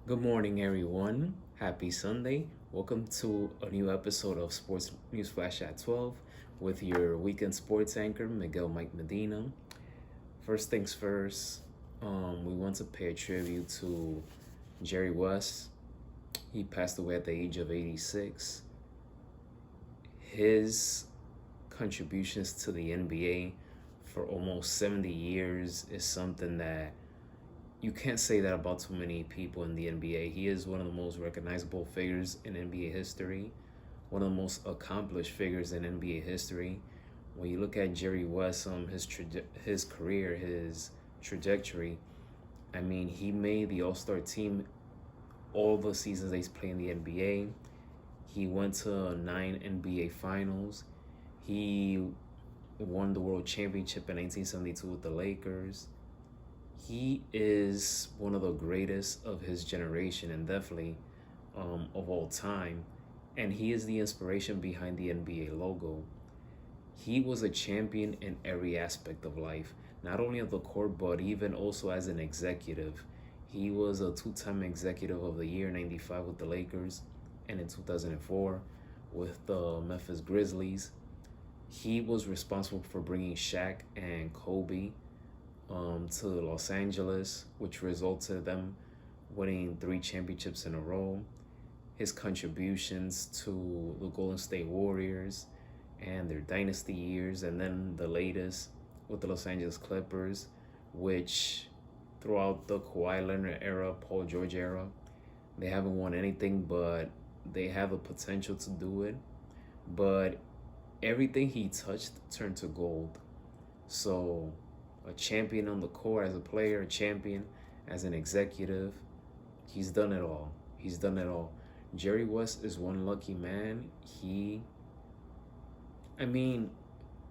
Good morning, everyone. Happy Sunday. Welcome to a new episode of Sports News Flash at 12 with your weekend sports anchor, Miguel Mike Medina. First things first, we want to pay a tribute to Jerry West. He passed away at the age of 86. His contributions to the NBA for almost 70 years is something that you can't say that about too many people in the NBA. He is one of the most recognizable figures in NBA history, one of the most accomplished figures in NBA history. When you look at Jerry West, his career, his trajectory, I mean, he made the All-Star team all the seasons he's played in the NBA. He went to 9 NBA finals. He won the World Championship in 1972 with the Lakers. He is one of the greatest of his generation and definitely of all time. And he is the inspiration behind the NBA logo. He was a champion in every aspect of life, not only of the court, but even also as an executive. He was a two-time executive of the year, 95 with the Lakers, and in 2004 with the Memphis Grizzlies. He was responsible for bringing Shaq and Kobe to Los Angeles, which resulted in them winning 3 championships in a row. His contributions to the Golden State Warriors and their dynasty years, and then the latest with the Los Angeles Clippers, which throughout the Kawhi Leonard era, Paul George era, they haven't won anything, but they have the potential to do it. But everything he touched turned to gold. So a champion on the court as a player, a champion as an executive. He's done it all. He's done it all. Jerry West is one lucky man. I mean,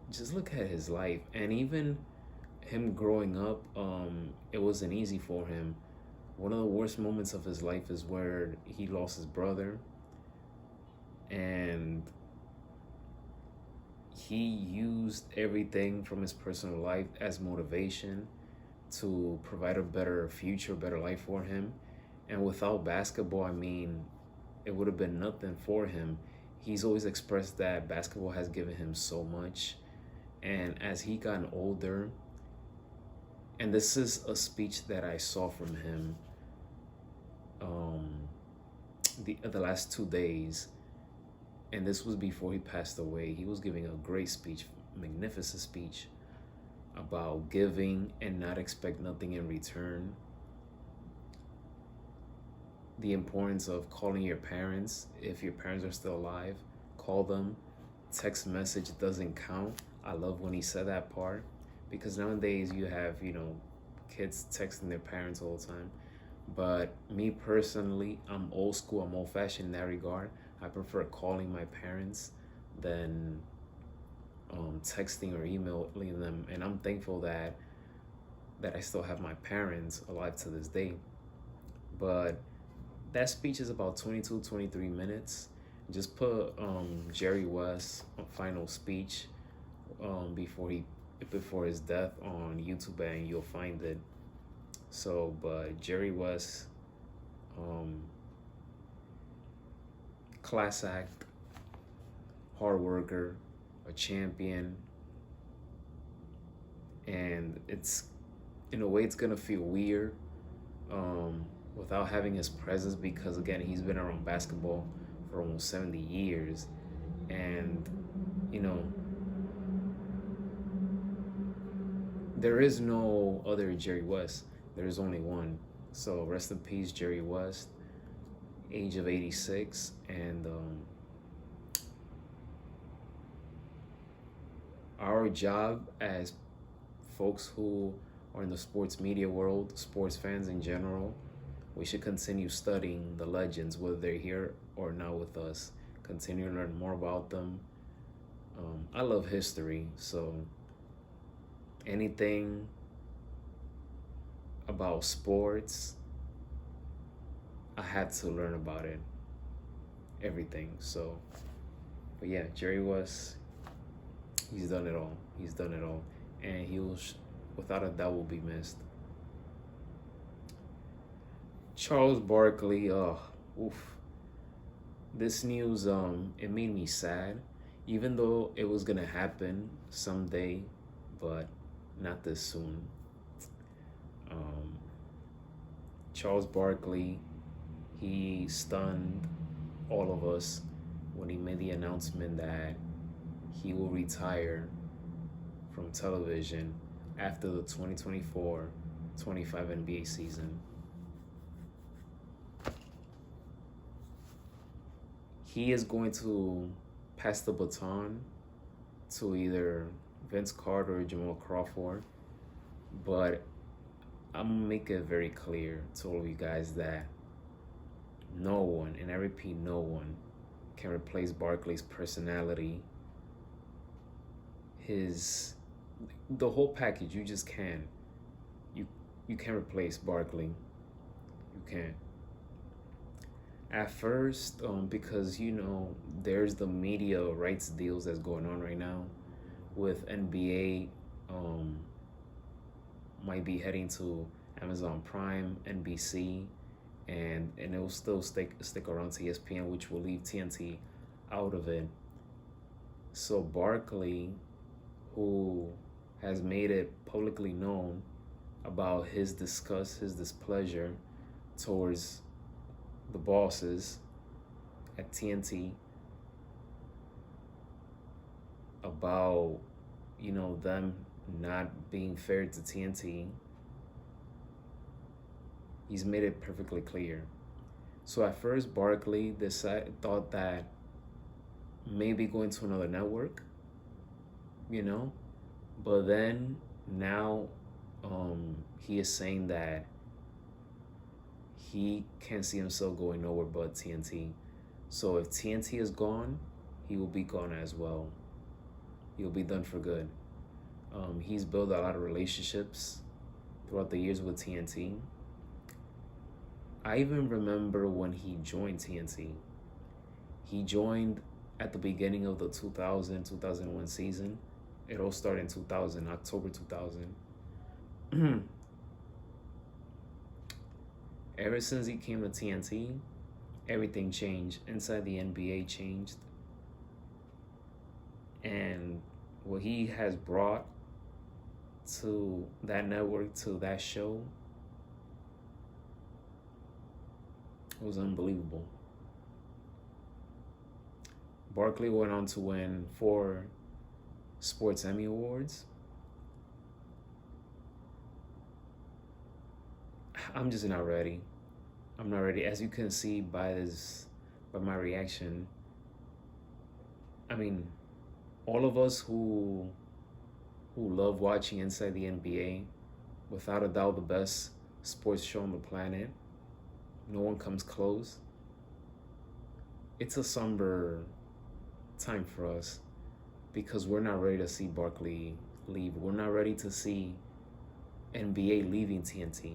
just look at his life. And even him growing up, it wasn't easy for him. One of the worst moments of his life is where he lost his brother. And he used everything from his personal life as motivation to provide a better future, better life for him. And without basketball, I mean, it would have been nothing for him. He's always expressed that basketball has given him so much. And as he got older, and this is a speech that I saw from him the last 2 days, and this was before he passed away. He was giving a great speech, magnificent speech about giving and not expect nothing in return. The importance of calling your parents. If your parents are still alive, call them. Text message doesn't count. I love when he said that part, because nowadays you have, kids texting their parents all the time. But me personally, I'm old school, I'm old fashioned in that regard. I prefer calling my parents than texting or emailing them, and I'm thankful that I still have my parents alive to this day. But that speech is about 22, 23 minutes. Just put Jerry West final speech before his death on YouTube, and you'll find it. So, but Jerry West, class act, hard worker, a champion, and it's in a way it's gonna feel weird without having his presence, because again he's been around basketball for almost 70 years, and you know there is no other Jerry West. There is only one. So rest in peace, Jerry West, age of 86, and our job as folks who are in the sports media world, sports fans in general, we should continue studying the legends, whether they're here or not with us. Continue to learn more about them. I love history, so anything about sports, I had to learn about it. Everything. So, but yeah, Jerry West, he's done it all. He's done it all, and without a doubt, will be missed. Charles Barkley, oof. This news, it made me sad, even though it was gonna happen someday, but not this soon. Um, Charles Barkley, he stunned all of us when he made the announcement that he will retire from television after the 2024-25 NBA season. He is going to pass the baton to either Vince Carter or Jamal Crawford, but I'm gonna make it very clear to all of you guys that no one, and I repeat, no one can replace Barkley's personality, the whole package. You just can't. You can't replace Barkley. You can't. At first, because there's the media rights deals that's going on right now with NBA, might be heading to Amazon Prime, NBC, and it will still stick around to ESPN, which will leave TNT out of it. So Barkley, who has made it publicly known about his disgust, his displeasure towards the bosses at TNT, about them not being fair to TNT. He's made it perfectly clear. So at first, Barkley thought that maybe going to another network, but then now he is saying that he can't see himself going nowhere but TNT. So if TNT is gone, he will be gone as well. He'll be done for good. He's built a lot of relationships throughout the years with TNT. I even remember when he joined TNT. He joined at the beginning of the 2000-2001 season. It all started in 2000, October 2000. Ever since he came to TNT, everything changed. Inside the NBA changed. And what he has brought to that network, to that show, was unbelievable. Barkley went on to win 4 Sports Emmy Awards. I'm just not ready. I'm not ready. As you can see by my reaction, I mean, all of us who love watching Inside the NBA, without a doubt the best sports show on the planet, no one comes close. It's a somber time for us because we're not ready to see Barkley leave. We're not ready to see NBA leaving TNT.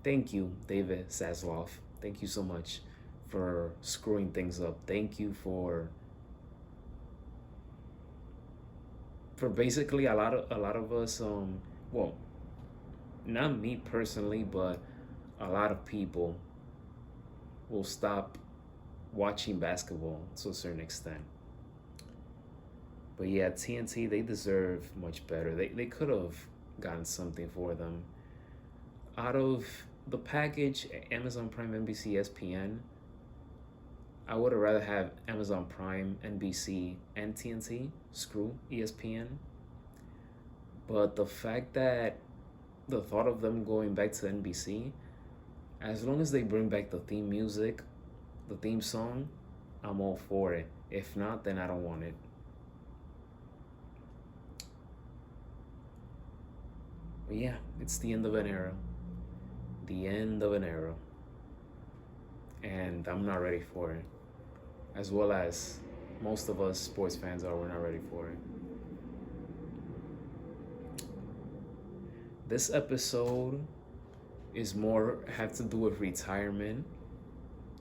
Thank you, David Zaslav. Thank you so much for screwing things up. Thank you for basically a lot of us, well, not me personally, but a lot of people will stop watching basketball to a certain extent. But yeah, TNT, they deserve much better. They could have gotten something for them. Out of the package, Amazon Prime, NBC, ESPN, I would have rather have Amazon Prime, NBC, and TNT. Screw ESPN. But the fact that the thought of them going back to NBC, as long as they bring back the theme music, the theme song, I'm all for it. If not, then I don't want it. But yeah, it's the end of an era. The end of an era. And I'm not ready for it. As well as most of us sports fans are, we're not ready for it. This episode is more have to do with retirement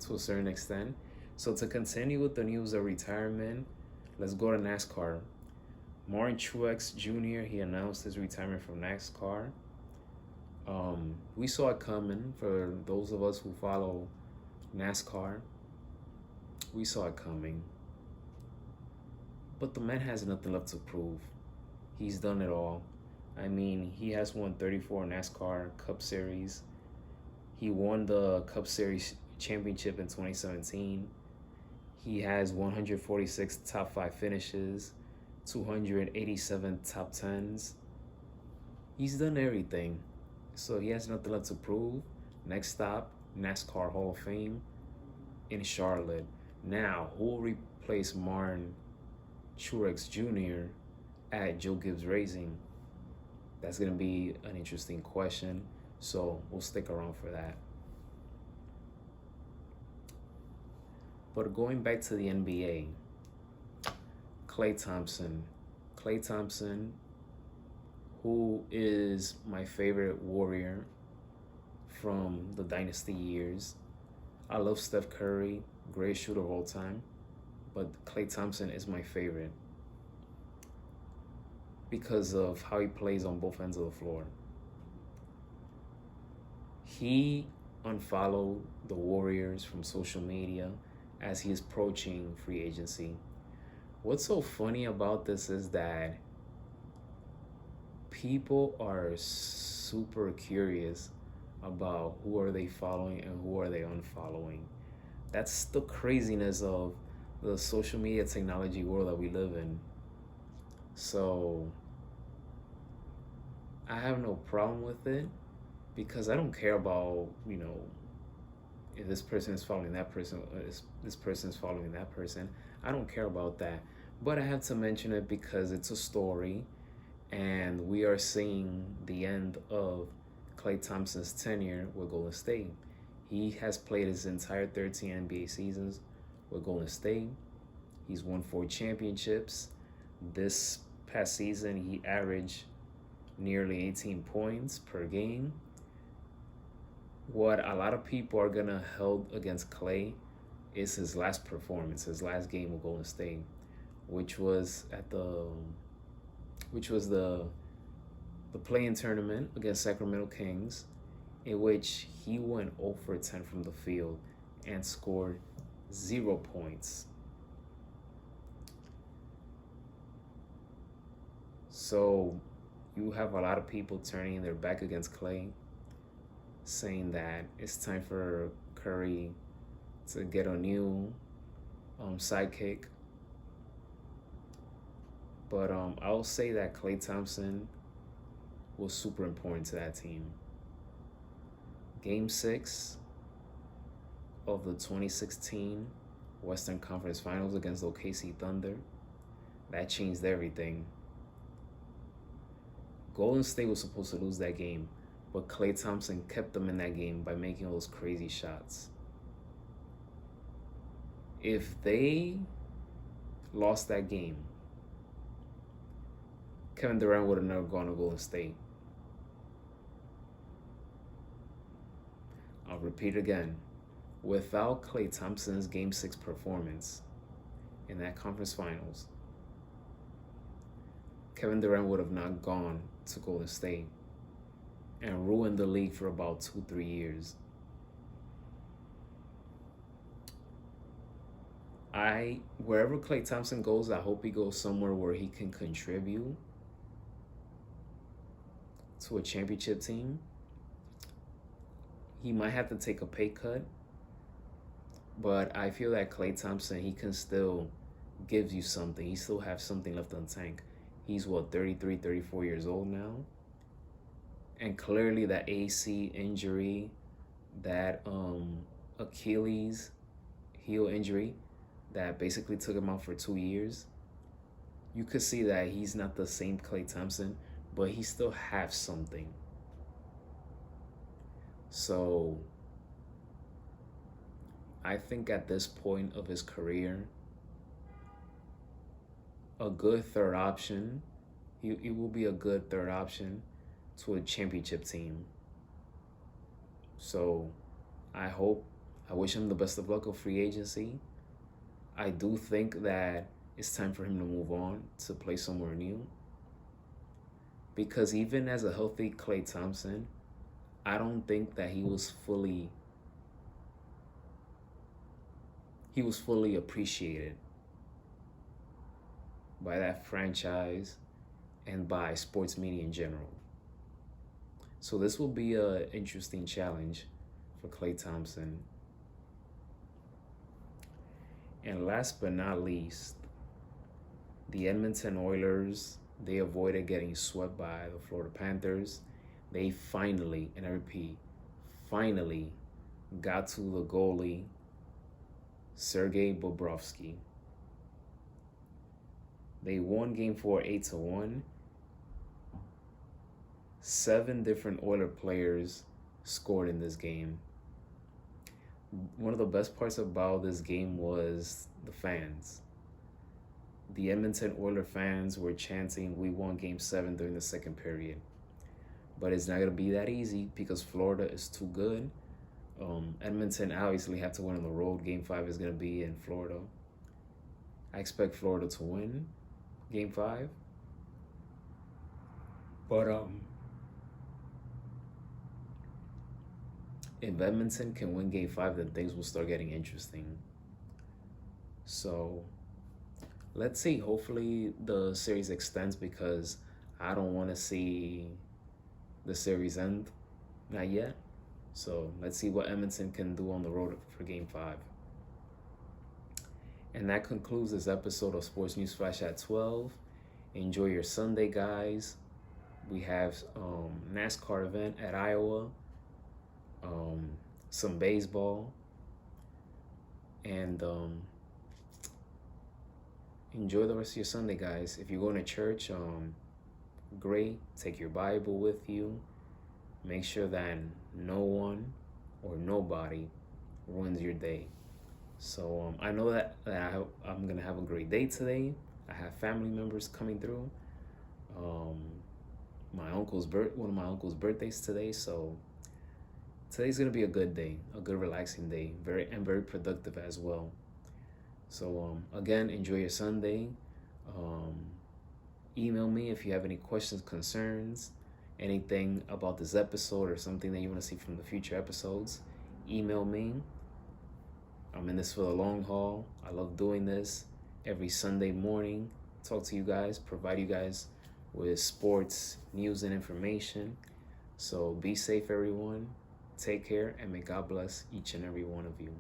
to a certain extent. So to continue with the news of retirement, let's go to NASCAR. Martin Truex Jr., he announced his retirement from NASCAR. We saw it coming for those of us who follow NASCAR. We saw it coming. But the man has nothing left to prove. He's done it all. I mean, he has won 34 NASCAR Cup Series. He won the Cup Series championship in 2017. He has 146 top 5 finishes, 287 top 10s. He's done everything. So he has nothing left to prove. Next stop, NASCAR Hall of Fame in Charlotte. Now, who will replace Martin Truex Jr. at Joe Gibbs Racing? That's going to be an interesting question. So we'll stick around for that. But going back to the NBA, Klay Thompson. Klay Thompson, who is my favorite Warrior from the Dynasty years. I love Steph Curry, greatest shooter of all time, but Klay Thompson is my favorite because of how he plays on both ends of the floor. He unfollowed the Warriors from social media as he is approaching free agency. What's so funny about this is that people are super curious about who are they following and who are they unfollowing. That's the craziness of the social media technology world that we live in. So I have no problem with it because I don't care about, if this person is following that person, or this person is following that person. I don't care about that. But I have to mention it because it's a story and we are seeing the end of Klay Thompson's tenure with Golden State. He has played his entire 13 NBA seasons with Golden State. He's won 4 championships. This past season, he averaged nearly 18 points per game. What a lot of people are going to hold against Klay is his last performance, his last game with Golden State, which was the play-in tournament against Sacramento Kings, in which he went 0 for 10 from the field and scored 0 points. So you have a lot of people turning their back against Klay, saying that it's time for Curry to get a new sidekick. But I'll say that Klay Thompson was super important to that team. Game 6 of the 2016 Western Conference Finals against OKC Thunder, that changed everything. Golden State was supposed to lose that game, but Klay Thompson kept them in that game by making all those crazy shots. If they lost that game, Kevin Durant would have never gone to Golden State. I'll repeat again. Without Klay Thompson's Game 6 performance in that conference finals, Kevin Durant would have not gone to Golden State and ruined the league for about 2-3 years. Wherever Klay Thompson goes, I hope he goes somewhere where he can contribute to a championship team. He might have to take a pay cut, but I feel that Klay Thompson, he can still give you something. He still has something left in the tank. He's 33, 34 years old now. And clearly that AC injury, that Achilles heel injury that basically took him out for 2 years, you could see that he's not the same Klay Thompson, but he still has something. So I think at this point of his career, a good third option, he will be a good third option to a championship team. So I wish him the best of luck of free agency. I do think that it's time for him to move on to play somewhere new. Because even as a healthy Klay Thompson, I don't think that he was fully appreciated by that franchise and by sports media in general. So this will be an interesting challenge for Klay Thompson. And last but not least, the Edmonton Oilers, they avoided getting swept by the Florida Panthers. They finally, and I repeat, finally got to the goalie, Sergei Bobrovsky. They won Game 4 8-1. 7 different Oiler players scored in this game. One of the best parts about this game was the fans. The Edmonton Oiler fans were chanting, "We won Game 7" during the second period. But it's not going to be that easy because Florida is too good. Edmonton obviously have to win on the road. Game 5 is going to be in Florida. I expect Florida to win Game 5. But if Edmonton can win Game 5, then things will start getting interesting. So let's see. Hopefully the series extends because I don't want to see the series end. Not yet. So let's see what Edmonton can do on the road for Game 5. And that concludes this episode of Sports News Flash at 12. Enjoy your Sunday, guys. We have NASCAR event at Iowa, some baseball, and enjoy the rest of your Sunday, guys. If you're going to church, great. Take your Bible with you. Make sure that no one or nobody ruins your day. So I know that I'm going to have a great day today. I have family members coming through. One of my uncle's birthdays today, so today's gonna be a good day, a good relaxing day, very productive as well. So again, enjoy your Sunday. Email me if you have any questions, concerns, anything about this episode or something that you want to see from the future episodes. Email me. I'm in this for the long haul. I love doing this every Sunday morning. Talk to you guys, provide you guys with sports, news, and information. So be safe, everyone. Take care, and may God bless each and every one of you.